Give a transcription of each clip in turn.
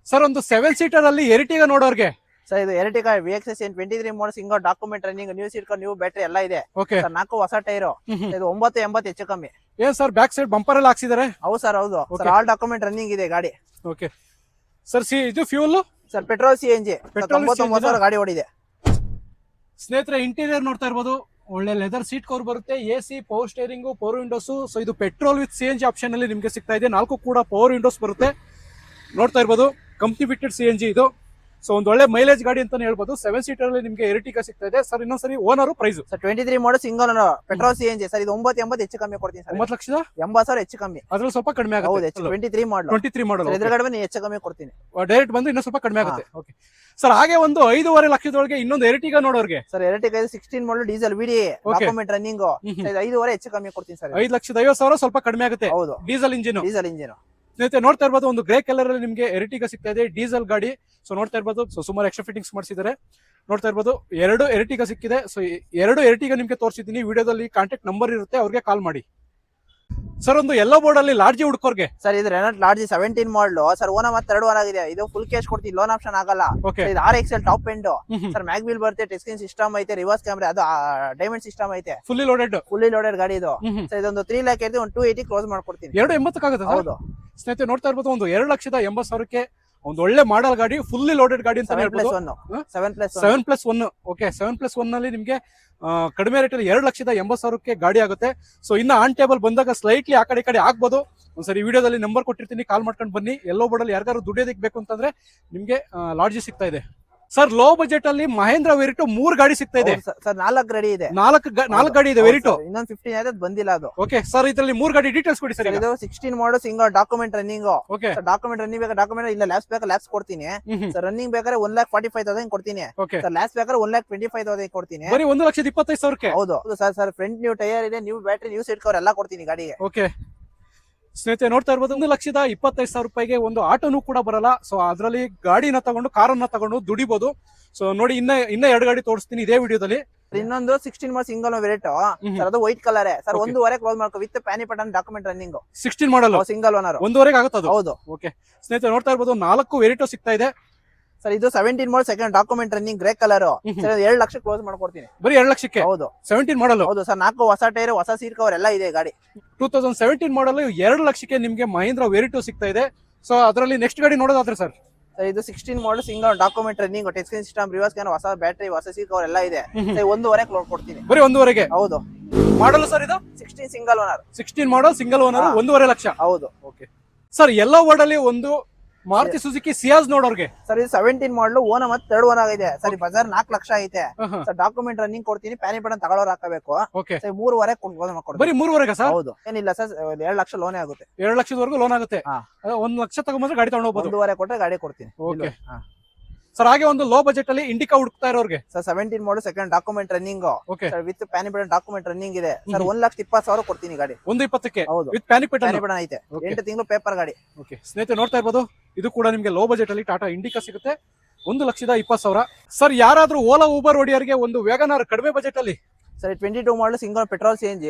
Sir ಒಂದು 7 seater ಅಲ್ಲಿ Ertiga ನೋಡೋರ್ಗೆ ಸರ್ ಇದು Ertiga VXS 23 model single document running new seat new battery ಎಲ್ಲ ಇದೆ. ಓಕೆ ಸರ್ 4 ಹೊಸ ಟೈರು. ಇದು 980 ಹೆಚ್ಚು ಕಮ್ಮಿ. ಏನ್ ಸರ್ ಬ್ಯಾಕ್ ಸೈಡ್ ಬಂಪರ್ ಎಲ್ಲ ಹಾಕ್ಸಿದಾರೆ? ಹೌದು ಸರ್, ಹೌದು ಸರ್, ಆಲ್ ಡಾಕ್ಯುಮೆಂಟ್ ರನ್ನಿಂಗ್ ಇದೆ ಗಾಡಿ. ಓಕೆ ಸರ್, ಇದು fuel sir petrol CNG. Petrol 99,000 ಗಾಡಿ ಓಡಿದೆ. ಸ್ನೇಹಿತರೆ ಇಂಟೀರಿಯರ್ ನೋಡ್ತಾ ಇರ್ಬೋದು, ಒಳ್ಳೆ ಲೆದರ್ ಸೀಟ್ ಕವರ್ ಬರುತ್ತೆ, AC, power steering, power Windows. So ಇದು ಪೆಟ್ರೋಲ್ ವಿತ್ CNG ಆಪ್ಷನ್ ಅಲ್ಲಿ ನಿಮ್ಗೆ ಸಿಗ್ತಾ ಇದೆ. 4 ಕೂಡ ಪವರ್ ವಿಂಡೋಸ್ ಬರುತ್ತೆ, ನೋಡ್ತಾ ಇರ್ಬೋದು. ಕಂಪ್ನಿ ಫಿಟೆಡ್ CNG ಇದು. ಸೊ ಒಂದು ಒಳ್ಳೆ ಮೈಲೇಜ್ ಗಾಡಿ ಅಂತಾನೆ ಹೇಳ್ಬೋದು. 7 ಸೀಟರ್ ಅಲ್ಲಿ ನಿಮ್ಗೆ ಎರಿಟಿಗಾ ಸಿಗ್ತಾ ಇದೆ. ಸರ್ ಇನ್ನೊಂದ್ಸರಿ owner price sir 23 model single petrol CNG. Sir ಇದು 980 ಹೆಚ್ಚು ಕಮ್ಮಿ ಕೊಡ್ತೀನಿ ಸರ್. 9,80,000 ಹೆಚ್ಚು ಕಮ್ಮಿ. ಅದ್ರಲ್ಲಿ ಸ್ವಲ್ಪ ಕಡಿಮೆ ಆಗುತ್ತೆ. 23 ಮಾಡಲ್ ಎದುರುಗಡೆ ಬಂದು ಹೆಚ್ಚು ಕಮ್ಮಿ ಕೊಡ್ತೀನಿ. ಡೈರೆಕ್ಟ್ ಬಂದು ಇನ್ನೂ ಸ್ವಲ್ಪ ಕಡಿಮೆ ಆಗುತ್ತೆ. ಓಕೆ ಸರ್, ಹಾಗೆ ಒಂದು 5.5 ಲಕ್ಷದೊಳಗೆ ಇನ್ನೊಂದು ಎರಿಟಿಗಾ ನೋಡೋರ್ಗೆ sir Ertiga 16 model diesel VDA document running. 5.5 ಹೆಚ್ಚು ಕಮ್ಮಿ ಕೊಡ್ತೀನಿ ಸರ್. 5,50,000 ಸ್ವಲ್ಪ ಕಡಿಮೆ ಆಗುತ್ತೆ. ಹೌದು, ಡೀಸೆಲ್ ಇಂಜಿನ್. ಸ್ನೇಹಿತರೆ ನೋಡ್ತಾ ಇರ್ಬೋದು, ಒಂದು ಗ್ರೇ ಕಲರ್ ಅಲ್ಲಿ ನಿಮ್ಗೆ ಎರಿಟಿಗಾ ಸಿಗ್ತಾ ಇದೆ, ಡೀಸೆಲ್ ಗಾಡಿ. ಸೊ ನೋಡ್ತಾ ಇರ್ಬೋದು, ಸೊ ಸುಮಾರು ಎಕ್ಸ್ಟ್ರಾ ಫಿಟ್ಟಿಂಗ್ಸ್ ಮಾಡಿಸಿದ್ದಾರೆ. ನೋಡ್ತಾ ಇರ್ಬೋದು, 2 ಎರಿಟಿಗಾ ಸಿಕ್ಕಿದೆ. ಸೊ 2 ಎರಿಟಿಗಾ ನಿಮ್ಗೆ ತೋರಿಸಿದ್ದೀನಿ. ವಿಡಿಯೋದಲ್ಲಿ ಕಾಂಟ್ಯಾಕ್ಟ್ ನಂಬರ್ ಇರುತ್ತೆ, ಅವ್ರಿಗೆ ಕಾಲ್ ಮಾಡಿ. ಸರ್ ಒಂದು ಯೆಲ್ಲೋ ಬೋರ್ಡ್ ಅಲ್ಲಿ ಲಾರ್ಜಿ ಹುಡ್ಕೋರ್ಗೆ ಸರ್ ಇದು ರೆನಾಲ್ಟ್ ಲಾರ್ಜಿ 17 ಮಾಡಲ್ ಸರ್. ಓನ ಮತ್ತೆ 2 ವಾರ ಆಗಿದೆ. ಇದು ಫುಲ್ ಕ್ಯಾಶ್ ಕೊಡ್ತೀನಿ, ಲೋನ್ ಆಪ್ಷನ್ ಆಗಲ್ಲ. ಇದು RXL top end sir. Mag wheel ಬರುತ್ತೆ, ಟಚ್ ಸ್ಕ್ರೀನ್ ಸಿಸ್ಟಮ್ ಐತೆ, ರಿವರ್ಸ್ ಕ್ಯಾಮೆರಾ, ಅದು ಡೈಮಂಡ್ ಸಿಸ್ಟಮ್ ಐತೆ. ಫುಲ್ಲಿ ಲೋಡೆಡ್ ಗಾಡಿ ಇದು. ಸರ್ ಇದೊಂದು 3 ಲಕ್ಷ ಇರುತ್ತೆ, ಒಂದು 280 ಕ್ಲೋಸ್ ಮಾಡ್ಕೊಡ್ತೀನಿ. 280 ಆಗುತ್ತೆ. ಹೌದು ಸ್ನೇಹಿತರೆ ನೋಡ್ತಾ ಇರ್ಬೋದು, ಒಂದು 2,80,000ಕ್ಕೆ ಒಂದು ಒಳ್ಳೆ ಮಾಡಲ್ ಗಾಡಿ, ಫುಲ್ಲಿ ಲೋಡೆಡ್ ಗಾಡಿ ಅಂತ ಹೇಳ್ಬೋದು. 7+1. ಓಕೆ 7+1 ನಲ್ಲಿ ನಿಮ್ಗೆ ಕಡಿಮೆ ರೇಟ್ ಅಲ್ಲಿ 2,80,000ಕ್ಕೆ ಗಾಡಿ ಆಗುತ್ತೆ. ಸೊ ಇನ್ನ ಆನ್ ಟೇಬಲ್ ಬಂದಾಗ ಸ್ಲೈಟ್ಲಿ ಆ ಕಡೆ ಈ ಕಡೆ ಆಗ್ಬೋದು. ಒಂದ್ಸರಿ ವಿಡಿಯೋದಲ್ಲಿ ನಂಬರ್ ಕೊಟ್ಟಿರ್ತೀನಿ, ಕಾಲ್ ಮಾಡ್ಕೊಂಡು ಬನ್ನಿ. ಯೆಲ್ಲೋ ಬೋರ್ಡ್ ಅಲ್ಲಿ ಯಾರಿಗಾರು ದುಡಿಯೋದಕ್ಕೆ ಬೇಕು ಅಂತಂದ್ರೆ ನಿಮ್ಗೆ ಲಾಡ್ಜಿ ಸಿಗ್ತಾ ಇದೆ. ಸರ್ ಲೋ ಬಜೆಟ್ ಅಲ್ಲಿ ಮಹೇಂದ್ರ ವೆರಿಟೋ 3 ಗಾಡಿ ಸಿಗ್ತಾ ಇದೆ ಸರ್. 4 ರೆಡಿ ಇದೆ. 4 ಗಾಡಿ ಇದೆ ವೆರಿಟೋ. ಇನ್ನೊಂದು 15 ಆಯ್ತು, ಬಂದಿಲ್ಲ ಅದು. ಓಕೆ ಸರ್, ಇದರಲ್ಲಿ 3 ಗಾಡಿ ಡೀಟೇಲ್ಸ್ ಕೊಡಿ ಸರ್. ಇದು 16 model single document running. Okay document running ಬೇಕಾ, ಡಾಕ್ಯುಮೆಂಟ್ ಇಲ್ಲ ಲ್ಯಾಬ್ಸ್ ಬೇಕಾ ಲ್ಯಾಬ್ಸ್ ಕೊಡ್ತೀನಿ ಸರ್. ರನ್ನಿಂಗ್ ಬೇಕಾದ್ರೆ 1,45,000 ಕೊಡ್ತೀನಿ ಸರ್. ಲ್ಯಾಬ್ಸ್ ಬೇಕಾದ್ರೆ 1,25,000 ಕೊಡ್ತೀನಿ. ಬರೀ 1,25,000ಕ್ಕೆ. ಹೌದು ಸರ್. ಫ್ರಂಟ್ ನ್ಯೂ ಟೈರ್ ಇದೆ, new battery, new seat cover ಎಲ್ಲ ಕೊಡ್ತೀನಿ ಗಾಡಿಗೆ. ಓಕೆ ಸ್ನೇಹಿತರೆ ನೋಡ್ತಾ ಇರ್ಬೋದು, 1,25,000 ರೂಪಾಯಿಗೆ ಒಂದು ಆಟೋನು ಕೂಡ ಬರಲ್ಲ. ಸೊ ಅದರಲ್ಲಿ ಗಾಡಿನ ತಗೊಂಡು ಕಾರನ್ನ ತಗೊಂಡು ದುಡಿಬಹುದು. ಸೊ ನೋಡಿ, ಇನ್ನ 2 ಗಾಡಿ ತೋರಿಸ್ತೀನಿ ಇದೇ ವಿಡಿಯೋದಲ್ಲಿ. ಇನ್ನೊಂದು 16 ಮಾಡಲ್ ಸಿಂಗಲ್ ವೆರಿಟೋ ಸರ್. ಅದು ವೈಟ್ ಕಲರ್ ಸರ್. 1.5 ಕ್ಲೋಸ್ ಮಾಡ್ಕೋ with panic button document running. 16 model single owner. 1.5 ಆಗುತ್ತೆ ಅದು. ಹೌದು. ಓಕೆ ಸ್ನೇಹಿತರೆ ನೋಡ್ತಾ ಇರ್ಬೋದು, 4 ವೆರಿಟೋ ಸಿಗ್ತಾ ಇದೆ ಸರ್. ಇದು 17 model second document running grey colour sir. 2 lakh close ಮಾಡ್ಕೊಡ್ತೀನಿ. ಬರೀ 2 ಲಕ್ಷಕ್ಕೆ. ಹೌದು 17 ಮಾಡಲ್. ಹೌದು ಸರ್. 4 ಹೊಸ ಟೈರ್, ಹೊಸ ಸೀಟ್ ಕವರ್ ಎಲ್ಲ ಇದೆ ಗಾಡಿ. 2017 ಮಾಡಲ್ 2 ಲಕ್ಷಕ್ಕೆ ನಿಮ್ಗೆ ಮಹೇಂದ್ರ ವೆರಿಟೋ ಸಿಗ್ತಾ ಇದೆ. ಸೊ ಅದರಲ್ಲಿ ನೆಕ್ಸ್ಟ್ ಗಾಡಿ ನೋಡೋದಾದ್ರೆ ಸರ್, ಇದು 16 model single document running, touch screen system, reverse camera, ಹೊಸ ಬ್ಯಾಟರಿ, ಹೊಸ ಸೀಟ್ ಕವರ್ ಎಲ್ಲ ಇದೆ. 1.5 ಕ್ಲೋಸ್ ಕೊಡ್ತೀನಿ. ಬರೀ 1.5ಗೆ. ಹೌದು. ಮಾಡಲ್ ಸರ್ ಇದು 16 single owner. 16 model single owner, 1.5 lakh. ಹೌದು. ಓಕೆ ಸರ್, ಯೆಲ್ಲೋ ಬೋರ್ಡ್ ಅಲ್ಲಿ ಒಂದು ಮಾರುತಿ ಸುಜುಕಿ ಸಿಯಾಜ್ ನೋಡೋರ್ಗೆ ಸರ್. ಇದು 17 ಮಾಡಲ್ ಓನ ಮತ್ತೆ 2 ಓನರ್ ಆಗಿದೆ ಸರ್. ಬಜಾರ್ 4 ಲಕ್ಷ ಐತೆ ಸರ್. ಡಾಕ್ಯುಮೆಂಟ್ ರನ್ನಿಂಗ್ ಕೊಡ್ತೀನಿ, ಪ್ಯಾನಿ ಬಟನ್ ತಗೊಳ್ಳೋರು ಹಾಕಬೇಕು. ಓಕೆ 3.5 ಕೊಡ್ತೀನಿ. ಬರೀ 3.5 ಸರ್. ಹೌದು, ಏನಿಲ್ಲ ಸರ್. 2 ಲಕ್ಷ ಲೋನೇ ಆಗುತ್ತೆ. 2 ಲಕ್ಷದವರೆಗೂ ಲೋನ್ ಆಗುತ್ತೆ. 1 ಲಕ್ಷ ತಗೊಂಡ್ರೆ ಗಾಡಿ ತಗೊಂಡು ಹೋಗ್ಬೋದು. 1.5 ಕೊಟ್ಟರೆ ಗಾಡಿ ಕೊಡ್ತೀನಿ. ಓಕೆ ಸರ್, ಹಾಗೆ ಒಂದು ಲೋ ಬಜೆಟ್ ಅಲ್ಲಿ ಇಂಡಿಕಾ ಹುಡುಕ್ತಾ ಇರೋರ್ಗೆ sir. 17 model second document running okay with panic button document running ಇದೆ ಸರ್. 1,20,000 ಕೊಡ್ತೀನಿ ಗಾಡಿ. 1.20ಕ್ಕೆ. ಹೌದು, ವಿತ್ ಪ್ಯಾನಿ ಬಟನ್ ಐತೆ. 8 ತಿಂಗಳು ಪೇಪರ್ ಗಾಡಿ. ಓಕೆ ಸ್ನೇಹಿತರೆ ನೋಡ್ತಾ ಇರ್ಬೋದು, ಇದು ಕೂಡ ನಿಮ್ಗೆ ಲೋ ಬಜೆಟ್ ಅಲ್ಲಿ ಟಾಟಾ ಇಂಡಿಕಾ ಸಿಗುತ್ತೆ. 1,20,000. ಸರ್ ಯಾರಾದ್ರೂ ಓಲಾ ಊಬರ್ ಓಡಿಯರ್ಗೆ ಒಂದು ವ್ಯಾಗನಾರ್ ಕಡಿಮೆ ಬಜೆಟ್ ಅಲ್ಲಿ sir. 22 model single petrol CNG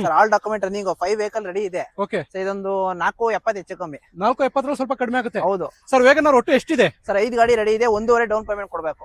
sir. All document running, 5 vehicle ready ಇದೆ. Okay sir. ಇದೊಂದು 4.70 ಹೆಚ್ಚು ಕಮ್ಮಿ. 4.70 ಸ್ವಲ್ಪ ಕಡಿಮೆ ಆಗುತ್ತೆ. ಹೌದು ಸರ್. ವ್ಯಾಗನಾರ್ ಒಟ್ಟು ಎಷ್ಟಿದೆ ಸರ್? 5 ಗಾಡಿ ರೆಡಿ ಇದೆ. 1.5 ಡೌನ್ ಪೇಮೆಂಟ್ ಕೊಡಬೇಕು.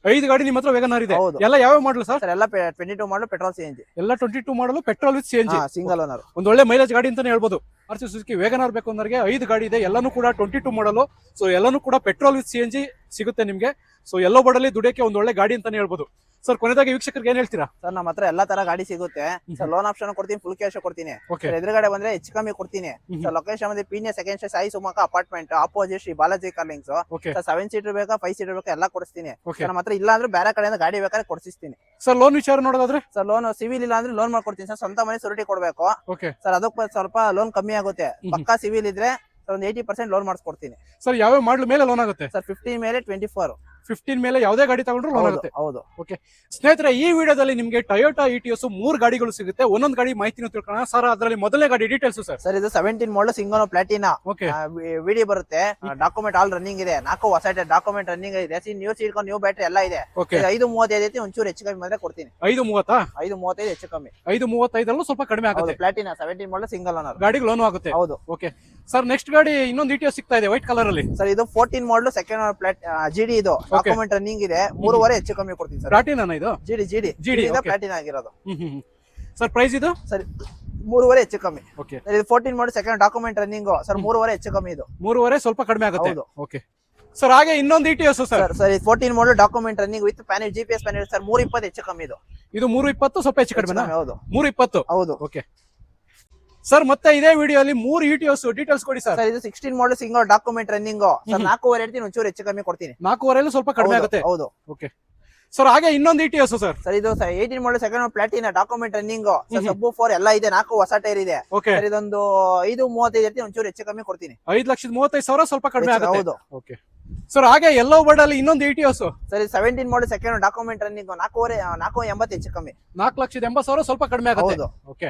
5 ಗಾಡಿ ನಿಮ್ಮ ಹತ್ರ ವ್ಯಾಗನಾರ್ ಇದೆ. ಹೌದು. ಎಲ್ಲ ಯಾವ ಮಾಡಲ್ ಸರ್? ಎಲ್ಲ 22 ಮಾಡಲ್ ಪೆಟ್ರೋಲ್ CNG. ಎಲ್ಲ 22 ಮಾಡಲ್ petrol with CNG single owner. ಒಂದು ಒಳ್ಳೆ ಮೈಲೇಜ್ ಗಾಡಿ ಅಂತಾನೆ ಹೇಳ್ಬೋದು. ಮಾರುತಿ ಸುಜುಕಿ ವ್ಯಾಗನಾರ್ ಬೇಕು ಅಂದ್ರೆ 5 ಗಾಡಿ ಇದೆ, ಎಲ್ಲಾನು ಕೂಡ 22 ಮಾಡಲ್. ಸೊ ಎಲ್ಲಾನು ಕೂಡ ಪೆಟ್ರೋಲ್ ವಿತ್ CNG ಸಿಗುತ್ತೆ ನಿಮ್ಗೆ. ಸೊ ಯೆಲ್ಲೋ ಬೋರ್ಡ್ ಅಲ್ಲಿ ದುಡಿಯಕ್ಕೆ ಒಂದು ಒಳ್ಳೆ ಗಾಡಿ ಅಂತಾನೆ ಹೇಳ್ಬೋದು. ಸರ್ ಕೊನೆದಾಗಿ ವೀಕ್ಷಕರಿಗೆ ಏನ್ ಹೇಳ್ತೀರಾ? ಸರ್ ನಮ್ಮ ಹತ್ರ ಎಲ್ಲಾ ತರ ಗಾಡಿ ಸಿಗುತ್ತೆ ಸರ್. ಲೋನ್ ಆಪ್ಷನ್ ಕೊಡ್ತೀನಿ, ಫುಲ್ ಕ್ಯಾಶ್ ಕೊಡ್ತೀನಿ. ಓಕೆ ಎದುರುಗಡೆ ಬಂದ್ರೆ ಹೆಚ್ಚು ಕಮ್ಮಿ ಕೊಡ್ತೀನಿ ಸರ್. ಲೊಕೇಶನ್ ಬಂದ್ರೆ Peenya second stage Sai Sumaka apartment opposite Shri Balaji Carlings. Sir 7 seater ಬೇಕಾ 5 ಸೀಟರ್ ಬೇಕಾ ಎಲ್ಲ ಕೊಡಿಸ್ತೀನಿ. ನಮ್ಮ ಹತ್ರ ಇಲ್ಲ ಅಂದ್ರೆ ಬೇರೆ ಕಡೆಯಿಂದ ಗಾಡಿ ಬೇಕಾದ್ರೆ ಕೊಡಿಸ್ತೀನಿ ಸರ್. ಲೋನ್ ವಿಚಾರ ನೋಡೋದಾದ್ರೆ ಸರ್, ಲೋನ್ ಸಿವಿಲ್ ಇಲ್ಲ ಅಂದ್ರೆ ಲೋನ್ ಮಾಡ್ಕೊಡ್ತೀನಿ ಸರ್. ಸ್ವಂತ ಮನೆ ಸುರಿಟಿ ಕೊಡ್ಬೇಕು ಸರ್. ಅದಕ್ಕೆ ಸ್ವಲ್ಪ ಲೋನ್ ಕಮ್ಮಿ ಆಗುತ್ತೆ. ಪಕ್ಕಾ ಸಿವಿಲ್ ಇದ್ರೆ ಒಂದು 80% ಲೋನ್ ಮಾಡಿಸ್ಕೊಡ್ತೀನಿ ಸರ್. ಯಾವ ಮಾಡಲ್ ಮೇಲೆ ಲೋನ್ ಆಗುತ್ತೆ ಸರ್? 15 ಮೇಲೆ 24. 15 ಮೇಲೆ ಯಾವುದೇ ಗಾಡಿ ತಗೊಂಡ್ರು ಲೋನ್ ಆಗುತ್ತೆ. ಹೌದು. ಓಕೆ ಸ್ನೇಹಿತರೆ, ಈ ವಿಡಿಯೋದಲ್ಲಿ ನಿಮ್ಗೆ ಟೊಯೋಟಾ ಇಟಿಯೋಸ್ 3 ಗಾಡಿಗಳು ಸಿಗುತ್ತೆ. ಒಂದೊಂದು ಗಾಡಿ ಮಾಹಿತಿನ ತಿಳ್ಕೊಳ್ಳೋಣ ಸರ್. ಅದರಲ್ಲಿ ಮೊದಲನೇ ಗಾಡಿ ಡೀಟೇಲ್ಸ್ ಸರ್. ಸರ್ ಇದು 17 ಮಾಡಲ್ ಸಿಂಗಲ್ ಪ್ಲಾಟಿನಾ. ಓಕೆ ವಿಡಿ ಬರುತ್ತೆ. ಡಾಕ್ಯುಮೆಂಟ್ ಆಲ್ ರನ್ನಿಂಗ್ ಇದೆ. 4 ಹೊಸ ಡಾಕ್ಯುಮೆಂಟ್ ರನ್ನಿಂಗ್ ಇದೆ. ನ್ಯೂ ಸೀಟ್ ನ್ಯೂ ಬ್ಯಾಟರಿ ಎಲ್ಲ ಇದೆ. 5.35 ಐತಿ. ಒಂಚೂರು ಹೆಚ್ಚು ಕಮ್ಮಿ ಬಂದ್ರೆ ಕೊಡ್ತೀನಿ. 5.30. 5.35 ಹೆಚ್ಚು ಕಮ್ಮಿ. 5.35 ಸ್ವಲ್ಪ ಕಡಿಮೆ ಆಗುತ್ತೆ. ಪ್ಲಾಟಿನಾ 17 ಮಾಡಲ್ ಸಿಂಗಲ್ ಓನರ್ ಗಾಡಿಗೆ ಲೋನ್ ಆಗುತ್ತೆ. ಹೌದು. ಓಕೆ ಸರ್, ನೆಕ್ಸ್ಟ್ ಗಾಡಿ ಇನ್ನೊಂದು ಇಟಿಎಸ್ ಸಿಗ್ತಾ ಇದೆ ವೈಟ್ ಕಲರ್ ಅಲ್ಲಿ ಸರ್ ಇದು 14 ಮಾಡಲ್ ಸೆಕೆಂಡ್ ಪ್ಲಾಟ್ ಜಿಡಿ ಇದು ಡಾಕ್ಯುಮೆಂಟ್ ರನ್ನಿಂಗ್ ಇದೆ 3.5 ಹೆಚ್ಚು ಕಮ್ಮಿ ಕೊಡ್ತೀನಿ ಸರ್ ಪ್ಲಾಟಿನಾ ಇದು ಜಿಡಿ ಪ್ಲಾಟಿನ ಆಗಿರೋದು ಸರ್ ಪ್ರೈಸ್ ಇದು ಸರ್ 3.5 ಹೆಚ್ಚು ಕಮ್ಮಿ ಓಕೆ ಇದು 14 ಮಾಡಲ್ ಸೆಕೆಂಡ್ ಡಾಕ್ಯುಮೆಂಟ್ ರನ್ನಿಂಗ್ ಸರ್ 3.5 ಹೆಚ್ಚು ಕಮ್ಮಿ ಇದು 3.5 ಸ್ವಲ್ಪ ಕಡಿಮೆ ಆಗುತ್ತೆ ಹೌದು. ಓಕೆ ಸರ್ ಹಾಗೆ ಇನ್ನೊಂದು ಇಟಿಎಸ್ ಸರ್ ಸರ್ ಇದು 14 model document running with panel GPS panel sir 320 ಹೆಚ್ಚು ಕಮ್ಮಿ ಇದು 320 ಸ್ವಲ್ಪ ಹೆಚ್ಚು ಕಡಿಮೆನಾ ಹೌದು 320 ಹೌದು ಓಕೆ ಸರ್ ಮತ್ತೆ ಇದೇ ವಿಡಿಯೋಲಿ 3 ಇಟಿಎಸ್ ಡೀಟೇಲ್ಸ್ ಕೊಡಿ ಸರ್ ಸರ್ ಇದು 16 model single document running sir 4.5 ಹೇಳ್ತೀನಿ ಒಂಚೂರು ಹೆಚ್ಚು ಕಮ್ಮಿ ಕೊಡ್ತೀನಿ 4.5 ಸ್ವಲ್ಪ ಕಡಿಮೆ ಆಗುತ್ತೆ ಹೌದು ಓಕೆ ಸರ್ ಹಾಗೆ ಇನ್ನೊಂದು ಇಟಿಎಸ್ ಸರ್ ಸರ್ ಇದು 18 model second Platina document running sir ಸಬ್ 4 ಎಲ್ಲ ಇದೆ 4 ಹೊಸ ಟೈರ್ ಇದೆ ಓಕೆ ಸರ್ ಇದೊಂದು 5.35 ಹೇಳ್ತೀನಿ ಒಂಚೂರು ಹೆಚ್ಚು ಕಮ್ಮಿ ಕೊಡ್ತೀನಿ 5,35,000 ಸ್ವಲ್ಪ ಕಡಿಮೆ ಆಗುತ್ತೆ ಹೌದು ಓಕೆ ಸರ್ ಹಾಗೆ ಎಲ್ಲೋ ಬರ್ಡ್ ಅಲ್ಲಿ ಇನ್ನೊಂದು Etios sir 17 model second document running 4.80 ಹೆಚ್ಚು ಕಮ್ಮಿ 4,80,000 ಸ್ವಲ್ಪ ಕಡಿಮೆ ಆಗುತ್ತೆ ಹೌದು ಓಕೆ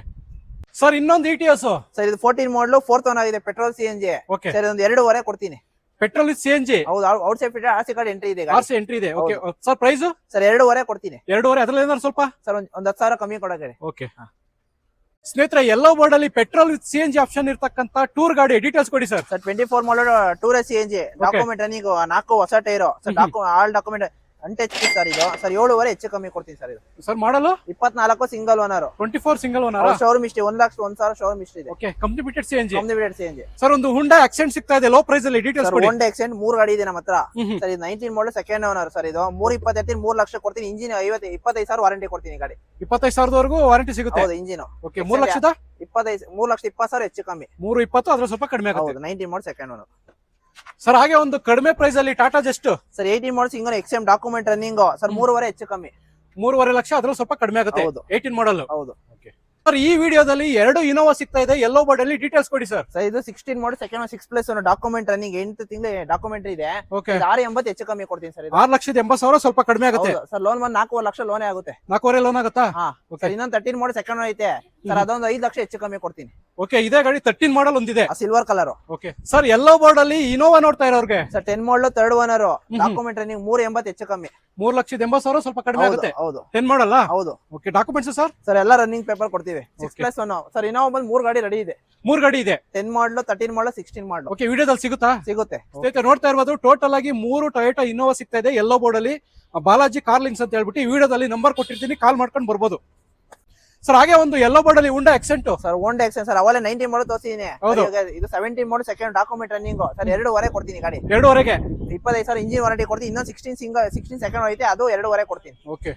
ಸರ್ ಇನ್ನೊಂದು ಇಟಿಎಸ್ ಸರ್ ಇದು 14 ಮಾಡಲ್ 4th ಒನ್ ಆಗಿದೆ ಪೆಟ್ರೋಲ್ CNG ಓಕೆ ಸರ್ ಇದೊಂದು 2.5 ಕೊಡ್ತೀನಿ ಪೆಟ್ರೋಲ್ CNG ಹೌದು out side fit RC card entry ಇದೆ ಆರ್ಸಿ ಎಂಟ್ರಿ ಇದೆ ಓಕೆ ಸರ್ ಪ್ರೈಸ್ ಸರ್ 2.5 ಕೊಡ್ತೀನಿ 2.5 ಅದ್ರಲ್ಲಿ ಏನಾದ್ರು ಸ್ವಲ್ಪ ಸರ್ ಒಂದು 10,000 ಕಮ್ಮಿ ಕೊಡಕ್ಕೆ ಓಕೆ ಸ್ನೇಹಿತರೆ ಎಲ್ಲೋ ಬೋರ್ಡ್ ಅಲ್ಲಿ ಪೆಟ್ರೋಲ್ CNG ಆಪ್ಷನ್ ಇರ್ತಕ್ಕಂತ ಟೂರ್ ಗಾಡಿ ಡೀಟೇಲ್ಸ್ ಕೊಡಿ sir sir 24 model tour CNG document running 4 ಹೊಸ tyre sir all document untouch sir ಇದು ಸರ್ 7.5 ಹೆಚ್ಚು ಕಮ್ಮಿ ಕೊಡ್ತೀನಿ ಸರ್ ಇದು sir model 24 single owner 24 single owner showroom ಇಷ್ಟು 1,01,000 ಶೋರೂಮ್ ಇಷ್ಟು ಇದೆ okay company fitted CNG CNG sir ಒಂದು ಹುಂಡಾ ಆಕ್ಸೆಂಟ್ ಸಿಗ್ತಾ ಇದೆ ಲೋ ಪ್ರೈಸ್ ಅಲ್ಲಿ ಡೀಟೇಲ್ಸ್ ಸರ್ ಕೊಡಿ ಹೋಂಡಾ ಎಕ್ಸೆಂಟ್ 3 ಗಾಡಿ ಇದೆ ನಮ್ಮ ಹತ್ರ ಸರ್ ಇದು 19 ಮಾಡಲ್ ಸೆಕೆಂಡ್ ಓನರ್ ಸರ್ ಇದು 3.20 3 ಲಕ್ಷ ಕೊಡ್ತೀನಿ ಇಂಜಿನ್ 25,000 ವಾರಂಟಿ ಕೊಡ್ತೀನಿ ಗಾಡಿ 25,000 ವರೆಗೂ ವಾರಂಟಿ ಸಿಗುತ್ತೆ ಹೌದು ಇಂಜಿನ್ ಓಕೆ 3 ಲಕ್ಷದ 3,20,000 ಹೆಚ್ಚು ಕಮ್ಮಿ 320 ಅದ್ರ ಸ್ವಲ್ಪ ಕಡಿಮೆ ಆಗುತ್ತೆ ಹೌದು 19 ಮಾಡಲ್ ಸೆಕೆಂಡ್ ಓನರ್ ಸರ್ ಹಾಗೆ ಒಂದು ಕಡಿಮೆ ಪ್ರೈಸ್ ಅಲ್ಲಿ Tata just sir 18 model single XM document running sir 3.5 ಹೆಚ್ಚು ಕಮ್ಮಿ 3.5 ಲಕ್ಷ ಅದ್ರ ಸ್ವಲ್ಪ ಕಡಿಮೆ ಆಗುತ್ತೆ ಹೌದು. 18 ಮಾಡಲ್ ಹೌದು ಸರ್ ಈ ವಿಡಿಯೋದಲ್ಲಿ 2 ಇನೋವಾ ಸಿಗ್ತಾ ಇದೆ ಎಲ್ಲೋ ಬೋರ್ಡ್ ಅಲ್ಲಿ ಡೀಟೇಲ್ಸ್ ಕೊಡಿ ಸರ್ ಸರ್ ಇದು 16 ಮಾಡಲ್ ಸೆಕೆಂಡ್ 6+1 ಡಾಕ್ಯುಮೆಂಟ್ ರನ್ನಿಂಗ್ 8 ತಿಂಗಳ ಡಾಕ್ಯುಮೆಂಟ್ ಇದೆ ಓಕೆ 6.80 ಹೆಚ್ಚು ಕಮ್ಮಿ ಕೊಡ್ತೀನಿ ಸರ್ ಇದು 6,80,000 ಸ್ವಲ್ಪ ಕಡಿಮೆ ಆಗುತ್ತೆ ಸರ್ ಲೋನ್ ಬಂದು 4 ಲಕ್ಷ ಲೋನೇ ಆಗುತ್ತೆ 4.5 ಲೋನ್ ಆಗುತ್ತಾ ಹಾ ಸರ್ ಇನ್ನೊಂದು 13 ಮಾಡಲ್ ಸೆಕೆಂಡ್ ಐತೆ ಸರ್ ಅದೊಂದು 5 ಲಕ್ಷ ಹೆಚ್ಚು ಕಮ್ಮಿ ಕೊಡ್ತೀನಿ ಓಕೆ ಇದೇ ಗಾಡಿ 13 ಮಾಡಲ್ ಒಂದಿದೆ ಸಿಲ್ವರ್ ಕಲರ್ ಓಕೆ ಸರ್ ಎಲ್ಲೋ ಬೋರ್ಡ್ ಅಲ್ಲಿ ಇನೋವಾ ನೋಡ್ತಾ ಇರೋರ್ಗೆ ಸರ್ 10 ಮಾಡಲ್ ಥರ್ಡ್ ಓನರ್ ಡಾಕ್ಯುಮೆಂಟ್ ರನ್ನಿಂಗ್ 3.80 ಹೆಚ್ಚು ಕಮ್ಮಿ 3,80,000 ಸ್ವಲ್ಪ ಕಡಿಮೆ ಆಗುತ್ತೆ ಹೌದು 10 ಮಾಡಲ್ಲ ಹೌದು ಓಕೆ ಡಾಕ್ಯುಮೆಂಟ್ಸ್ ಸರ್ ಸರ್ ಎಲ್ಲ ರನ್ನಿಂಗ್ ಪೇಪರ್ ಕೊಡ್ತೀವಿ 6+1 ಸರ್ ಇನ್ನೂ ಬಂದು 3 ಗಾಡಿ ರೆಡಿ ಇದೆ 3 ಗಾಡಿ ಇದೆ 10 ಮಾಡಲ್ 13 ಮಾಡಲ್ 16 ಮಾಡಲ್ ಓಕೆ ವಿಡಿಯೋದಲ್ಲಿ ಸಿಗುತ್ತಾ ಸಿಗುತ್ತೆ ಸ್ನೇಹಿತರೆ ನೋಡ್ತಾ ಇರ್ಬೋದು ಟೋಟಲ್ ಆಗಿ 3 ಟೊಯೋಟಾ ಇನೋವಾ ಸಿಗ್ತಾ ಇದೆ ಎಲ್ಲೋ ಬೋರ್ಡ್ ಅಲ್ಲಿ ಬಾಲಾಜಿ ಕಾರ್ ಲಿಂಕ್ಸ್ ಅಂತ ಹೇಳ್ಬಿಟ್ಟು ಈ ವಿಡಿಯೋದಲ್ಲಿ ನಂಬರ್ ಕೊಟ್ಟಿರ್ತೀನಿ ಕಾಲ್ ಮಾಡ್ಕೊಂಡು ಬರ್ಬೋದು ಸರ್ ಹಾಗೆ ಒಂದು ಎಲ್ಲೋ ಬೋರ್ಡ್ ಅಲ್ಲಿ Hyundai Accent sir Honda Xcent sir ಅವಲೇ 19 ಮಾಡಲ್ ತೋರಿಸಿದೀನಿ ಹೌದು. ಇದು 17 model second document running sir 2.5 ಕೊಡ್ತೀನಿ ಗಾಡಿ 2.5ಗೆ 25,000 ಇಂಜಿನ್ ವಾರಂಟಿ ಕೊಡ್ತೀನಿ ಇನ್ನೊಂದು 16 ಸೆಕೆಂಡ್ ಐತೆ ಅದು 2.5 ಕೊಡ್ತೀನಿ ಓಕೆ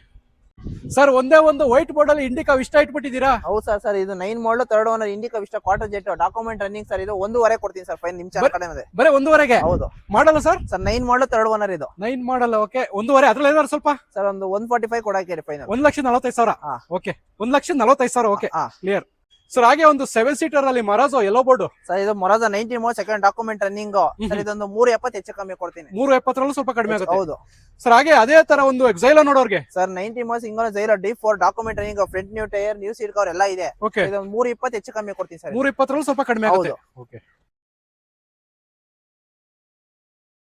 ಸರ್ ಒಂದೇ ಒಂದು ವೈಟ್ ಬೋರ್ಡ್ ಅಲ್ಲಿ ಇಂಡಿಕಾ ಇಷ್ಟ ಇಟ್ಬಿಟ್ಟಿದ್ದೀರಾ ಹೌದು ಸರ್ ಇದು 9 ಮಾಡಲ್ third owner Indica Vista quarter jet document running sir ಇದು 1.5 ಕೊಡ್ತೀನಿ ಸರ್ ಫೈನ್ ನಿಮ್ ಚಾನಲ್ ಕಡೆ ಇದೆ ಬರೀ 1.5ಗೆ ಹೌದು ಮಾಡಲ್ಲ ಸರ್ ಸರ್ 9 ಮಾಡಲ್ ಥರ್ಡ್ ಓನರ್ ಇದು 9 ಮಾಡಲ್ಲ ಓಕೆ 1.5 ಅದ್ರಲ್ಲಿ ಏನಾದ್ರು ಸ್ವಲ್ಪ ಸರ್ ಒಂದು 145 ಕೊಡಕ್ಕೆ ಫೈನಲ್ 1,45,000 ಹಾ. ಓಕೆ 1,45,000 ಓಕೆ ಹಾ. ಕ್ಲಿಯರ್ ಸರ್ ಹಾಗೆ ಒಂದು 7 ಸೀಟರ್ ಅಲ್ಲಿ ಮರಾಜೋ ಎಲ್ಲೋ ಬೋರ್ಡ್ ಸರ್ ಇದು ಮೊರಾಜಾ 19 ಮಾಡಲ್ ಸೆಕೆಂಡ್ ಡಾಕ್ಯುಮೆಂಟ್ ರನ್ನಿಂಗ್ ಸರ್ ಇದೊಂದು 3.70 ಹೆಚ್ಚು ಕಮ್ಮಿ ಕೊಡ್ತೀನಿ 370 ಸ್ವಲ್ಪ ಕಡಿಮೆ ಆಗುತ್ತೆ ಹೌದು ಸರ್ ಹಾಗೆ ಅದೇ ತರ ಒಂದು ಎಕ್ಸೈಲೋ ನೋಡೋರ್ಗೆ ಸರ್ 90 ಮಾಡಲ್ ಸಿಂಗಲ್ ಜೈರೋ D4 document running front new tyre new seat cover ಎಲ್ಲ ಇದೆ ಓಕೆ ಇದೊಂದು 3.20 ಹೆಚ್ಚು ಕಮ್ಮಿ ಕೊಡ್ತೀನಿ ಸರ್ 320 ಸ್ವಲ್ಪ ಕಡಿಮೆ ಆಗುತ್ತೆ ಓಕೆ